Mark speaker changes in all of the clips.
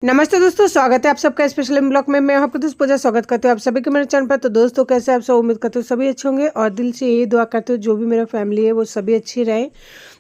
Speaker 1: नमस्ते दोस्तों, स्वागत है आप सबका स्पेशल ब्लॉग में। मैं आपको दोस्त पूजा स्वागत करती हूँ आप सभी के मेरे चैनल पर। तो दोस्तों, कैसे आप सब? उम्मीद करते हो सभी अच्छे होंगे और दिल से यही दुआ करते हो जो भी मेरा फैमिली है वो सभी अच्छी रहे,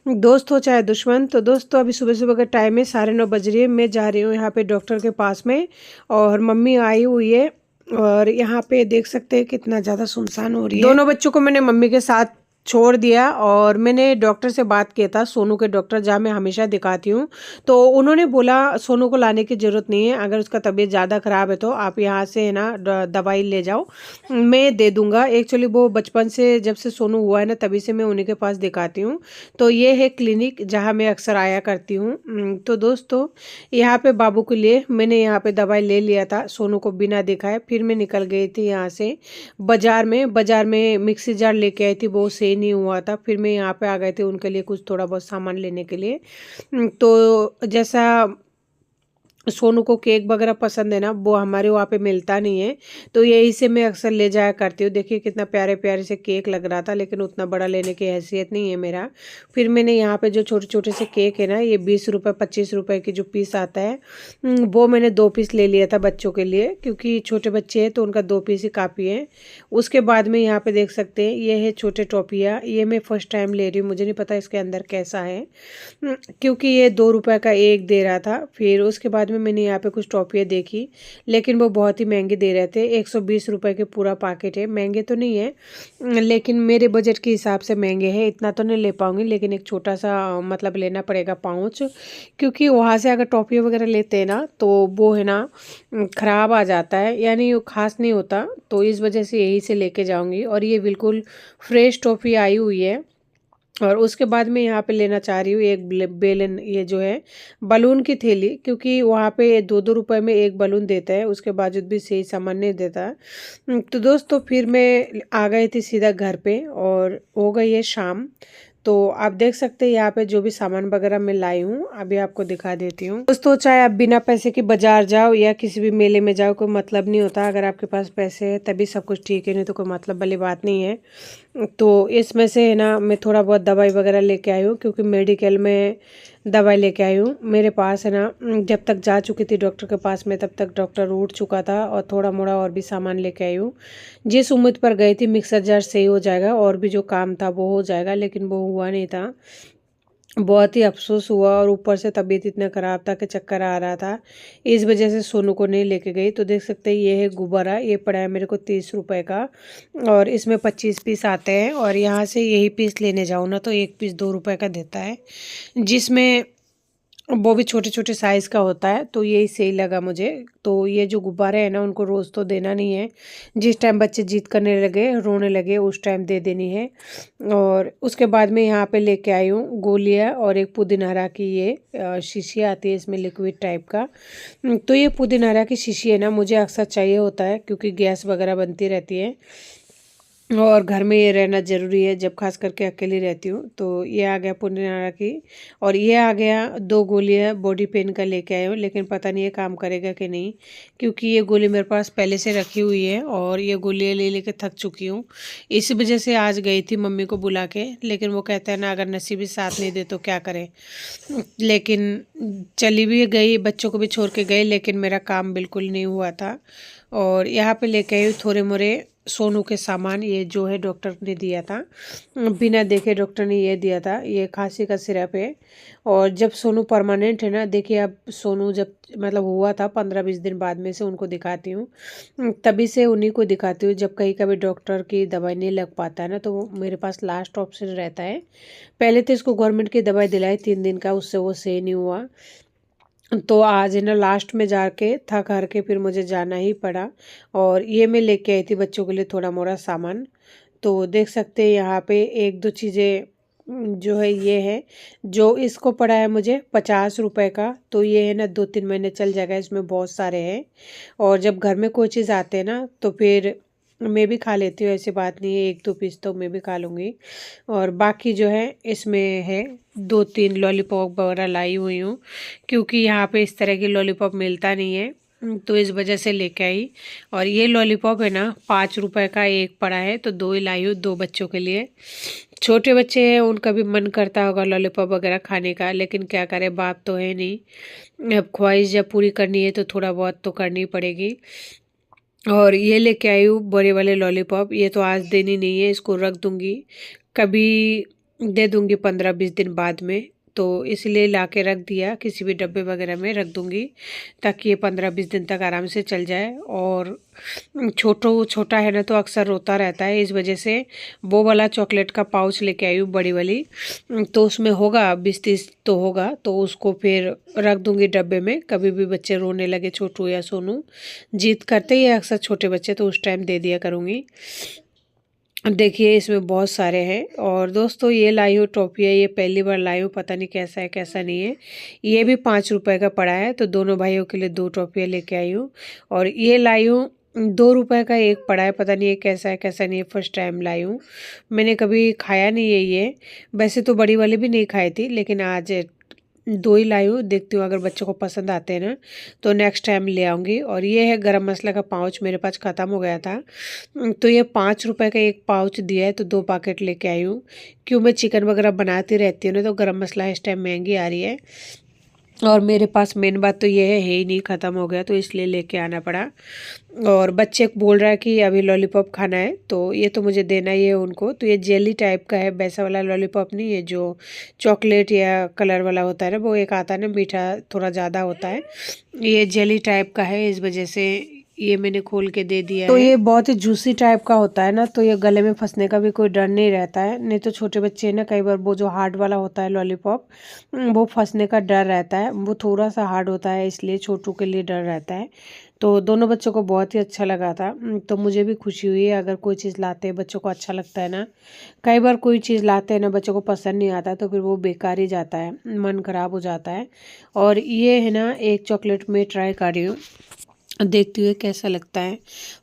Speaker 1: दोस्त हो चाहे दुश्मन। तो दोस्तों, अभी सुबह सुबह का टाइम है, 9:30 बज रही है। मैं जा रही हूँ यहाँ पे डॉक्टर के पास में और मम्मी आई हुई है। और यहाँ पे देख सकते हैं कितना ज़्यादा सुनसान हो रही है। दोनों बच्चों को मैंने मम्मी के साथ छोड़ दिया और मैंने डॉक्टर से बात किया था, सोनू के डॉक्टर जहाँ मैं हमेशा दिखाती हूँ। तो उन्होंने बोला सोनू को लाने की ज़रूरत नहीं है, अगर उसका तबीयत ज़्यादा ख़राब है तो आप यहाँ से है ना दवाई ले जाओ, मैं दे दूँगा। एक्चुअली वो बचपन से जब से सोनू हुआ है ना तभी से मैं उन्हीं के पास दिखाती हूँ। तो ये है क्लिनिक जहाँ मैं अक्सर आया करती हूँ। तो दोस्तों, यहाँ पे बाबू के लिए मैंने यहाँ पे दवाई ले लिया था सोनू को बिना दिखाए। फिर मैं निकल गई थी यहाँ से बाज़ार में मिक्सी जार लेके आई थी, वो सही नहीं हुआ था। फिर मैं यहाँ पे आ गई थी उनके लिए कुछ थोड़ा बहुत सामान लेने के लिए। तो जैसा सोनू को केक वगैरह पसंद है ना, वो हमारे वहाँ पे मिलता नहीं है, तो यही से मैं अक्सर ले जाया करती हूँ। देखिए कितना प्यारे प्यारे से केक लग रहा था, लेकिन उतना बड़ा लेने की हैसियत नहीं है मेरा। फिर मैंने यहाँ पे जो छोटे छोटे से केक है ना, ये 20 रुपये 25 रुपये की जो पीस आता है, वो मैंने 2 पीस ले लिया था बच्चों के लिए, क्योंकि छोटे बच्चे हैं तो उनका 2 पीस ही काफ़ी है। उसके बाद में यहाँ पे देख सकते हैं ये है छोटे टॉपिया, ये मैं फर्स्ट टाइम ले रही हूँ, मुझे नहीं पता इसके अंदर कैसा है। क्योंकि ये 2 रुपये का एक दे रहा था। फिर उसके बाद में मैंने यहाँ पे कुछ टॉफियाँ देखी, लेकिन वो बहुत ही महंगे दे रहे थे। 120 रुपये के पूरा पैकेट है, महंगे तो नहीं है लेकिन मेरे बजट के हिसाब से महंगे हैं। इतना तो नहीं ले पाऊँगी, लेकिन एक छोटा सा मतलब लेना पड़ेगा पाउच, क्योंकि वहाँ से अगर टॉफियाँ वगैरह लेते हैं ना तो वो है ना ख़राब आ जाता है, यानी वो खास नहीं होता। तो इस वजह से यही से लेके जाऊँगी। और ये बिल्कुल फ्रेश टॉफ़ी आई हुई है। और उसके बाद मैं यहाँ पे लेना चाह रही हूँ एक बेलन, ये जो है बलून की थैली, क्योंकि वहाँ पे 2-2 रुपए में एक बलून देता है, उसके बावजूद भी सही सामान नहीं देता। तो दोस्तों, फिर मैं आ गई थी सीधा घर पे और हो गई है शाम। तो आप देख सकते हैं यहाँ पे जो भी सामान वगैरह मैं लाई हूँ, अभी आपको दिखा देती हूँ। दोस्तों, चाहे आप बिना पैसे के बाजार जाओ या किसी भी मेले में जाओ, कोई मतलब नहीं होता। अगर आपके पास पैसे है तभी सब कुछ ठीक है, नहीं तो कोई मतलब वाली बात नहीं है। तो इसमें से है ना मैं थोड़ा बहुत दवाई वगैरह लेके आई हूँ, क्योंकि मेडिकल में दवाई लेके आई हूँ। मेरे पास है ना, जब तक जा चुकी थी डॉक्टर के पास में तब तक डॉक्टर उठ चुका था, और थोड़ा मोड़ा और भी सामान लेके आई हूँ। जिस उम्मीद पर गई थी मिक्सर जार सही हो जाएगा और भी जो काम था वो हो जाएगा, लेकिन वो हुआ नहीं था। बहुत ही अफ़सोस हुआ, और ऊपर से तबीयत इतना ख़राब था कि चक्कर आ रहा था। इस वजह से सोनू को नहीं लेके गई। तो देख सकते हैं ये है गुब्बारा, ये पड़ा है मेरे को 30 रुपए का, और इसमें 25 पीस आते हैं। और यहाँ से यही पीस लेने जाओ ना तो एक पीस 2 रुपए का देता है, जिसमें वो भी छोटे छोटे साइज़ का होता है। तो यही सही लगा मुझे। तो ये जो गुब्बारे हैं ना, उनको रोज़ तो देना नहीं है, जिस टाइम बच्चे जिद करने लगे रोने लगे उस टाइम दे देनी है। और उसके बाद में यहाँ पे लेके आई हूँ गोलियाँ और एक पुदीनहरा की ये शीशी आती है, इसमें लिक्विड टाइप का। तो ये पुदीनहरा की शीशी है ना, मुझे अक्सर चाहिए होता है, क्योंकि गैस वगैरह बनती रहती है और घर में ये रहना ज़रूरी है जब खास करके अकेली रहती हूँ। तो ये आ गया पुदीनहरा की, और ये आ गया 2 गोलियाँ बॉडी पेन का लेके आए हूँ, लेकिन पता नहीं ये काम करेगा कि नहीं, क्योंकि ये गोली मेरे पास पहले से रखी हुई है और ये गोलियाँ ले लेके थक चुकी हूँ। इसी वजह से आज गई थी मम्मी को बुला के, लेकिन वो कहते हैं ना अगर नसीब ही साथ नहीं दे तो क्या करें। लेकिन चली भी गई, बच्चों को भी छोड़ के गई, लेकिन मेरा काम बिल्कुल नहीं हुआ था। और यहाँ पे लेके आई थोड़े मोरे सोनू के सामान, ये जो है डॉक्टर ने दिया था, बिना देखे डॉक्टर ने ये दिया था। ये खांसी का सिरप है, और जब सोनू परमानेंट है ना, देखिए अब सोनू जब मतलब हुआ था 15-20 दिन बाद में से उनको दिखाती हूँ, तभी से उन्हीं को दिखाती हूँ। जब कहीं कभी डॉक्टर की दवाई नहीं लग पाता है ना, तो वो मेरे पास लास्ट ऑप्शन रहता है। पहले तो इसको गवर्नमेंट की दवाई दिलाई 3 दिन का, उससे वो सही नहीं हुआ। तो आज है ना लास्ट में जाके थक हार के फिर मुझे जाना ही पड़ा, और ये मैं लेके आई थी बच्चों के लिए थोड़ा मोड़ा सामान। तो देख सकते हैं यहाँ पे एक दो चीज़ें जो है, ये है जो इसको पड़ा है मुझे 50 रुपए का। तो ये है ना 2-3 महीने चल जाएगा, इसमें बहुत सारे हैं। और जब घर में कोई चीज़ आते हैं ना तो फिर मैं भी खा लेती हूँ, ऐसी बात नहीं है, 1-2 पीस तो मैं भी खा लूँगी। और बाकी जो है इसमें है 2-3 लॉलीपॉप वगैरह लाई हुई हूँ, क्योंकि यहाँ पे इस तरह की लॉलीपॉप मिलता नहीं है। तो इस वजह से लेके आई। और ये लॉलीपॉप है ना 5 रुपए का एक पड़ा है, तो 2 ही लाई हूँ 2 बच्चों के लिए। छोटे बच्चे हैं, उनका भी मन करता होगा लॉलीपॉप वगैरह खाने का, लेकिन क्या करें, बाप तो है नहीं। अब ख्वाहिश जब पूरी करनी है तो थोड़ा बहुत तो करनी पड़ेगी। और ये लेके आई हूँ बड़े वाले लॉलीपॉप। ये तो आज देनी नहीं है, इसको रख दूंगी, कभी दे दूंगी 15-20 दिन बाद में। तो इसलिए ला के रख दिया, किसी भी डब्बे वगैरह में रख दूंगी ताकि ये 15-20 दिन तक आराम से चल जाए। और छोटा है ना तो अक्सर रोता रहता है, इस वजह से वो वाला चॉकलेट का पाउच लेके आई हूँ बड़ी वाली। तो उसमें होगा 20-30 तो होगा, तो उसको फिर रख दूंगी डब्बे में। कभी भी बच्चे रोने लगे, छोटू या सोनू जिद करते ही है अक्सर छोटे बच्चे, तो उस टाइम दे दिया करूँगी। देखिए इसमें बहुत सारे हैं। और दोस्तों ये लाई हूँ टॉफिया, ये पहली बार लाई हूँ, पता नहीं कैसा है कैसा नहीं है। ये भी 5 रुपए का पड़ा है, तो दोनों भाइयों के लिए 2 टॉफिया लेके आई हूँ। और ये लाई हूँ 2 रुपए का एक पड़ा है, पता नहीं ये कैसा है कैसा नहीं है, फर्स्ट टाइम लाई हूँ। मैंने कभी खाया नहीं है ये, वैसे तो बड़ी वाली भी नहीं खाई थी, लेकिन आज 2 ही लाई हूँ। देखती हूँ अगर बच्चों को पसंद आते हैं ना तो नेक्स्ट टाइम ले आऊँगी। और ये है गरम मसाला का पाउच, मेरे पास ख़त्म हो गया था, तो ये 5 रुपए का एक पाउच दिया है, तो 2 पैकेट लेके आई हूँ। क्यों, मैं चिकन वगैरह बनाती रहती हूँ ना, तो गरम मसाला इस टाइम महंगी आ रही है। और मेरे पास मेन बात तो ये है ही नहीं, ख़त्म हो गया, तो इसलिए लेके आना पड़ा। और बच्चे बोल रहा है कि अभी लॉलीपॉप खाना है, तो ये तो मुझे देना ही है उनको। तो ये जेली टाइप का है, वैसा वाला लॉलीपॉप नहीं है जो चॉकलेट या कलर वाला होता है ना, वो एक आता है ना मीठा थोड़ा ज़्यादा होता है, ये जेली टाइप का है, इस वजह से ये मैंने खोल के दे दिया है। तो ये बहुत ही जूसी टाइप का होता है ना, तो ये गले में फंसने का भी कोई डर नहीं रहता है। नहीं तो छोटे बच्चे ना कई बार वो जो हार्ड वाला होता है लॉलीपॉप, वो फंसने का डर रहता है, वो थोड़ा सा हार्ड होता है, इसलिए छोटू के लिए डर रहता है। तो दोनों बच्चों को बहुत ही अच्छा लगा था, तो मुझे भी खुशी हुई है। अगर कोई चीज़ लाते हैं बच्चों को अच्छा लगता है ना, कई बार कोई चीज़ लाते हैं ना बच्चों को पसंद नहीं आता, तो फिर वो बेकार ही जाता है, मन खराब हो जाता है। और ये है ना एक चॉकलेट में ट्राई कर रही हूँ, देखती हुए कैसा लगता है।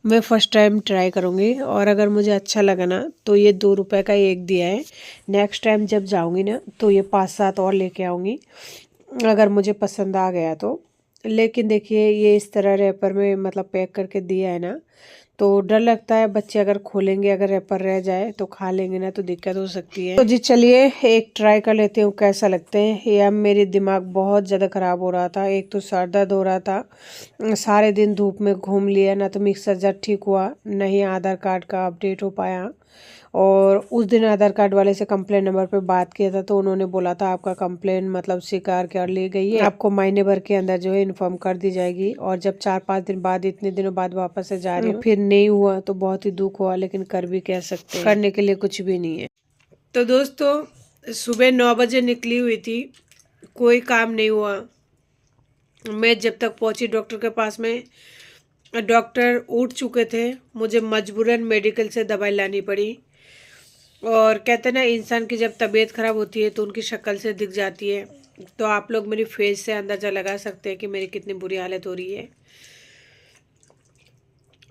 Speaker 1: मैं फ़र्स्ट टाइम ट्राई करूँगी, और अगर मुझे अच्छा लगा ना तो ये 2 रुपए का एक दिया है। नेक्स्ट टाइम जब जाऊँगी ना तो ये 5-7 और लेके आऊँगी, अगर मुझे पसंद आ गया तो। लेकिन देखिए ये इस तरह रैपर में मतलब पैक करके दिया है ना, तो डर लगता है बच्चे अगर खोलेंगे, अगर रैपर रह जाए तो खा लेंगे ना, तो दिक्कत हो सकती है। तो जी चलिए एक ट्राई कर लेती हूँ कैसा लगते हैं ये। अब मेरे दिमाग बहुत ज़्यादा ख़राब हो रहा था, एक तो सर दर्द हो रहा था, सारे दिन धूप में घूम लिया ना, तो मिक्सर जब ठीक हुआ नहीं, आधार कार्ड का अपडेट हो पाया। और उस दिन आधार कार्ड वाले से कंप्लेन नंबर पे बात किया था, तो उन्होंने बोला था आपका कंप्लेन मतलब स्वीकार कर ली गई है, आपको महीने भर के अंदर जो है इन्फॉर्म कर दी जाएगी। और जब 4-5 दिन बाद, इतने दिनों बाद वापस से जा रही हूँ, फिर नहीं हुआ, तो बहुत ही दुख हुआ, लेकिन कर भी कह सकते हैं, करने के लिए कुछ भी नहीं है। तो दोस्तों सुबह 9 बजे निकली हुई थी, कोई काम नहीं हुआ। मैं जब तक पहुंची डॉक्टर के पास में, डॉक्टर उठ चुके थे, मुझे मजबूरन मेडिकल से दवाई लानी पड़ी। और कहते हैं ना इंसान की जब तबीयत खराब होती है तो उनकी शक्ल से दिख जाती है, तो आप लोग मेरी फेस से अंदाज़ा लगा सकते हैं कि मेरी कितनी बुरी हालत हो रही है।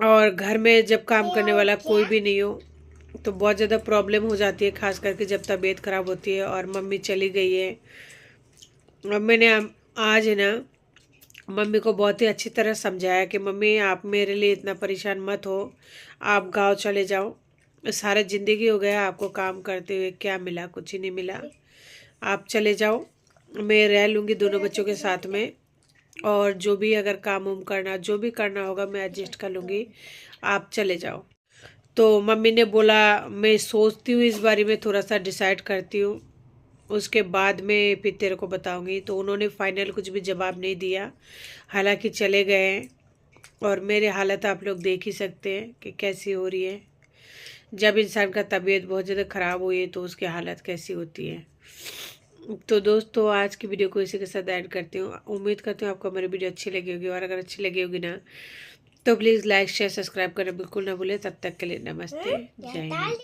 Speaker 1: और घर में जब काम करने वाला कोई भी नहीं हो तो बहुत ज़्यादा प्रॉब्लम हो जाती है, खास करके जब तबीयत खराब होती है। और मम्मी चली गई है, और मैंने आज है ना मम्मी को बहुत ही अच्छी तरह समझाया कि मम्मी आप मेरे लिए इतना परेशान मत हो, आप गांव चले जाओ, सारा ज़िंदगी हो गया आपको काम करते हुए, क्या मिला, कुछ ही नहीं मिला, आप चले जाओ, मैं रह लूँगी दोनों बच्चों के साथ में। और जो भी अगर काम उम करना, जो भी करना होगा मैं एडजस्ट कर लूँगी, आप चले जाओ। तो मम्मी ने बोला मैं सोचती हूँ इस बारे में, थोड़ा सा डिसाइड करती हूँ, उसके बाद में फिर तेरे को बताऊंगी। तो उन्होंने फाइनल कुछ भी जवाब नहीं दिया, हालांकि चले गए हैं। और मेरी हालत आप लोग देख ही सकते हैं कि कैसी हो रही है। जब इंसान का तबीयत बहुत ज़्यादा ख़राब हुई है तो उसकी हालत कैसी होती है। तो दोस्तों आज की वीडियो को इसी के साथ ऐड करती हूँ। उम्मीद करती हूँ आपको मेरी वीडियो अच्छी लगी होगी, और अगर अच्छी लगी होगी ना तो प्लीज़ लाइक शेयर सब्सक्राइब करना बिल्कुल ना भूलें। तब तक के लिए नमस्ते, जय हिंद।